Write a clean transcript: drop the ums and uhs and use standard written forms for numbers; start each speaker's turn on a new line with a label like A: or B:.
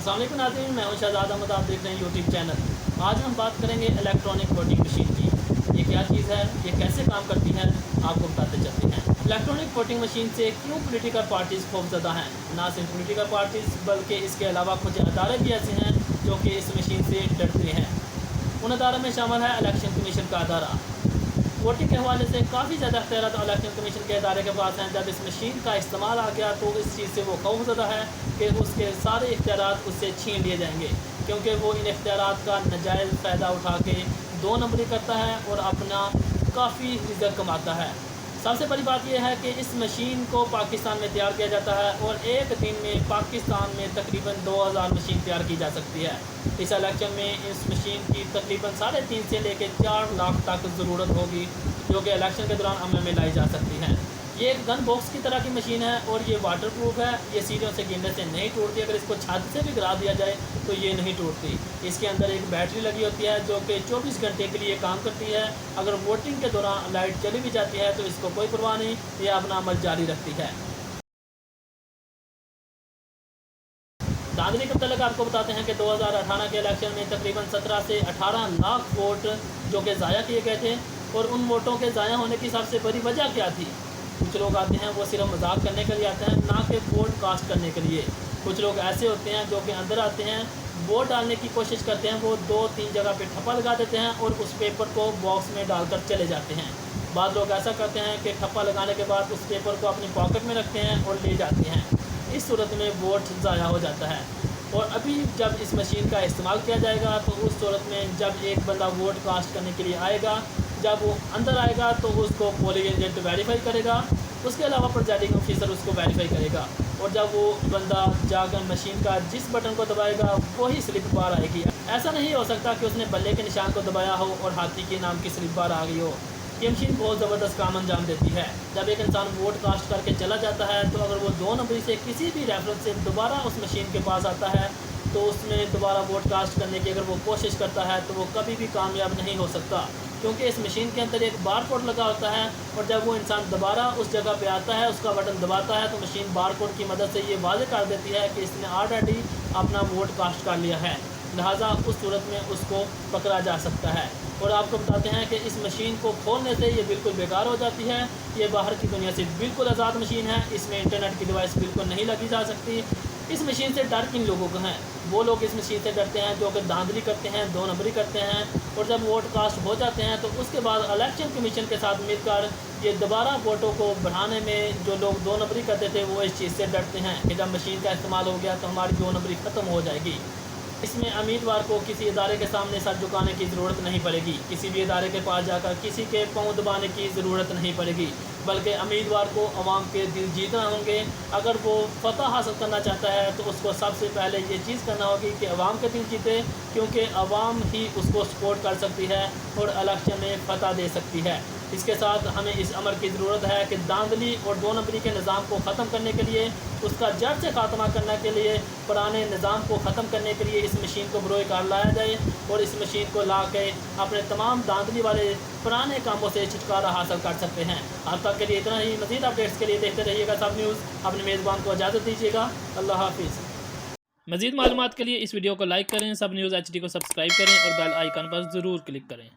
A: अस्सलाम वालेकुम नाज़रीन, मैं हूं शहजाद अहमद। आप देख रहे हैं यूट्यूब चैनल। आज हम बात करेंगे इलेक्ट्रॉनिक वोटिंग मशीन की। ये क्या चीज़ है, ये कैसे काम करती है, आपको बताते चलते हैं। इलेक्ट्रॉनिक वोटिंग मशीन से क्यों पॉलिटिकल पार्टीज़ खौफज़दा हैं। ना सिर्फ पॉलिटिकल पार्टीज़ बल्कि इसके अलावा कुछ अदारे भी ऐसे हैं जो कि इस मशीन से डरते हैं। उन अदारों में शामिल है इलेक्शन कमीशन का अदारा। वोटिंग के हवाले से काफ़ी ज़्यादा अख्तियारात इलेक्शन कमीशन के अदारे के पास हैं। जब इस मशीन का इस्तेमाल आ गया तो इस चीज़ से वो खौफज़दा है कि उसके सारे इख्तियारात उससे छीन लिए जाएंगे, क्योंकि वो इन इख्तियारात का नाजायज़ फ़ायदा उठा के दो नंबरी करता है और अपना काफ़ी इज़्ज़त कमाता है। सबसे बड़ी बात यह है कि इस मशीन को पाकिस्तान में तैयार किया जाता है और एक दिन में पाकिस्तान में तकरीबन 2000 मशीन तैयार की जा सकती है। इस इलेक्शन में इस मशीन की तकरीबन 3.5 से लेकर 4 लाख तक ज़रूरत होगी, जो कि इलेक्शन के दौरान अमल में लाई जा सकती है। ये एक गन बॉक्स की तरह की मशीन है और ये वाटर प्रूफ है। ये सीढ़ियों से गिरने से नहीं टूटती। अगर इसको छत से भी गिरा दिया जाए तो ये नहीं टूटती। इसके अंदर एक बैटरी लगी होती है जो कि 24 घंटे के लिए काम करती है। अगर वोटिंग के दौरान लाइट चली भी जाती है तो इसको कोई परवाह नहीं, ये अपना अमल जारी रखती है। धांधली के मतलब आपको बताते हैं कि 2018 के इलेक्शन में तकरीबन 17 से 18 लाख वोट जो कि ज़ाया किए गए थे। और उन वोटों के ज़ाया होने की सबसे बड़ी वजह क्या थी? कुछ लोग आते हैं वो सिर्फ मजाक करने के लिए आते हैं, ना कि वोट कास्ट करने के लिए। कुछ लोग ऐसे होते हैं जो कि अंदर आते हैं, वोट डालने की कोशिश करते हैं, वो 2-3 जगह पे ठप्पा लगा देते हैं और उस पेपर को बॉक्स में डालकर चले जाते हैं। बाद लोग ऐसा करते हैं कि ठप्पा लगाने के बाद उस पेपर को अपनी पॉकेट में रखते हैं और ले जाते हैं। इस सूरत में वोट ज़ाया हो जाता है। और अभी जब इस मशीन का इस्तेमाल किया जाएगा तो उस सूरत में जब एक बंदा वोट कास्ट करने के लिए आएगा, जब वो अंदर आएगा तो उसको पोलिंग एजेंट वेरीफाई करेगा, उसके अलावा प्रिजाइडिंग ऑफिसर उसको वेरीफाई करेगा। और जब वो बंदा जाकर मशीन का जिस बटन को दबाएगा वही स्लिप बार आएगी। ऐसा नहीं हो सकता कि उसने बल्ले के निशान को दबाया हो और हाथी के नाम की स्लिप बार आ गई हो। ये मशीन बहुत ज़बरदस्त काम अंजाम देती है। जब एक इंसान वोट कास्ट करके चला जाता है तो अगर वो 2 नंबरी से किसी भी रेफरेंस से दोबारा उस मशीन के पास आता है तो उसमें दोबारा वोट कास्ट करने की अगर वो कोशिश करता है तो वो कभी भी कामयाब नहीं हो सकता, क्योंकि इस मशीन के अंदर एक बार कोड लगा होता है। और जब वो इंसान दोबारा उस जगह पे आता है, उसका बटन दबाता है, तो मशीन बार कोड की मदद से ये वाज़ेह कर देती है कि इसने ऑलरेडी अपना वोट कास्ट कर लिया है, लिहाजा उस सूरत में उसको पकड़ा जा सकता है। और आपको बताते हैं कि इस मशीन को खोलने से ये बिल्कुल बेकार हो जाती है। ये बाहर की दुनिया से बिल्कुल आज़ाद मशीन है। इसमें इंटरनेट की डिवाइस बिल्कुल नहीं लगी जा सकती। इस मशीन से डर किन लोगों को हैं? वो लोग इस मशीन से डरते हैं जो कि धांधली करते हैं, 2 नंबरी करते हैं। और जब वोट कास्ट हो जाते हैं तो उसके बाद इलेक्शन कमीशन के साथ मिलकर ये दोबारा वोटों को बढ़ाने में जो लोग 2 नंबरी करते थे वो इस चीज़ से डरते हैं कि जब मशीन का इस्तेमाल हो गया तो हमारी 2 नंबरी ख़त्म हो जाएगी। इसमें उम्मीदवार को किसी इदारे के सामने सर झुकाने की ज़रूरत नहीं पड़ेगी, किसी भी इदारे के पास जाकर किसी के पाँव दबाने की ज़रूरत नहीं पड़ेगी, बल्कि उम्मीदवार को अवाम के दिल जीतना होंगे। अगर वो फतह हासिल करना चाहता है तो उसको सबसे पहले ये चीज़ करना होगी कि अवाम के दिल जीते, क्योंकि अवाम ही उसको सपोर्ट कर सकती है और इलेक्शन में फतह दे सकती है। इसके साथ हमें इस अमर की ज़रूरत है कि धांधली और 2 नंबरी के निज़ाम को ख़त्म करने के लिए, उसका जड़ से ख़ात्मा करने के लिए, पुराने निज़ाम को ख़त्म करने के लिए इस मशीन को बरोए कार लाया जाए और इस मशीन को ला के अपने तमाम धांधली वाले पुराने कामों से छुटकारा हासिल कर सकते हैं। अब तक के लिए इतना ही। मज़ीद अपडेट्स के लिए देखते रहिएगा सब न्यूज़। अपने मेज़बान को इजाज़त दीजिएगा। अल्लाह हाफिज़। मज़ीद मालूमात के लिए इस वीडियो को लाइक करें, सब न्यूज़ HD को सब्सक्राइब करें और बेल आइकन पर ज़रूर क्लिक करें।